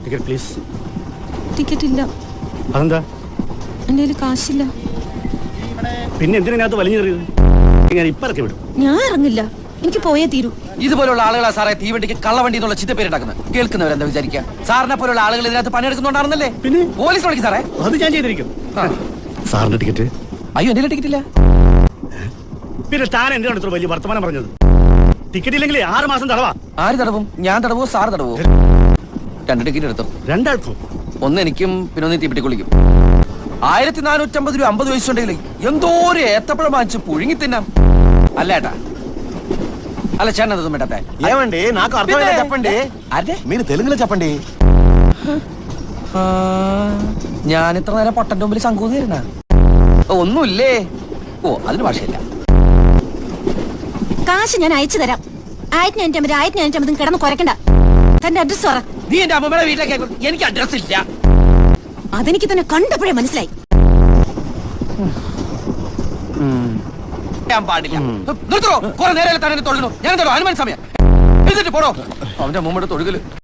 Ticket please. Ticket ഇല്ല. അതെന്താ? എൻ്റെ കയ്യിൽ കാശില്ല. പിന്നെ എന്തിനകത്ത് വലിഞ്ഞെറിയത്? ഞാൻ ഇപ്പൊ ഇറക്കി വിടും. ഞാൻ ഇറങ്ങില്ല, എനിക്ക് പോയേ തീരൂ. ഇതുപോലുള്ള ആളുകളാ സാറേ തീവണ്ടിക്ക് കള്ളവണ്ടി എന്നുള്ള ചിത്തപ്പേരുണ്ടാക്കുന്നത്. കേൾക്കുന്നവരെന്താ വിചാരിക്കുക? സാറിനെ പോലുള്ള ആളുകൾ ഇതിനകത്ത് പണിയെടുക്കുന്നുണ്ടായിരുന്നല്ലേ? പിന്നെ പോലീസ് വിളിക്കും സാറേ. അത് ഞാൻ ചെയ്തിരിക്കും. സാറിന്റെ ടിക്കറ്റ്? അയ്യോ എന്റെ ടിക്കറ്റ് ഇല്ല. പിന്നെ താൻ എന്തിനാണ് ഇത്ര വലിയ വർത്തമാനം പറഞ്ഞത്? ടിക്കറ്റ് ഇല്ലെങ്കിൽ 6 മാസം തടവാ. ആര് തടവും? ഞാൻ തടവോ സാർ തടവോ? 2 ടിക്കറ്റ് എടുത്തോ. 2 ആൾക്കും? ഒന്ന് എനിക്കും പിന്നെ ഒന്ന് തീപ്പെട്ടി കുളിക്കും. 1450 രൂപ 50 വയസ്സുണ്ടെങ്കിൽ എന്തോ ഒരു ഏത്തപ്പഴം വാങ്ങിച്ച് പുഴുങ്ങി തിന്നാം. അല്ല ഏട്ടാ, అలా చెన్నది మేటతే ఏమండి నాకు అర్థమైంది చెప్పండి. అదే మీరు తెలుగులో చెప్పండి. ഞാൻ ഇത്ര നേരം പൊട്ടന്റെ മുമ്പിൽ സംകൂതിരുന്ന ഒന്നുമില്ലേ? ഓ അതിന് ഭാഷയില്ല. കാശ് ഞാൻ അയച്ചു തരാം. 1550 കിടന്ന് കുരക്കണ്ട. തന്റെ അഡ്രസ് പറ. നീ എന്റെ അമ്മയുടെ വീട്ടിലേക്ക്. എനിക്ക് അഡ്രസ് ഇല്ല. അതെനിക്ക് തന്നെ കണ്ടപ്പോഴേ മനസ്സിലായി. പാടില്ല. നിർത്തോ. കുറെ നേരം തന്നെ തൊഴുന്നു. ഞാൻ ഹനുമാൻ സമയം എന്നിട്ട് പോടോ. അവന്റെ മുമ്പ് തൊഴുകല്.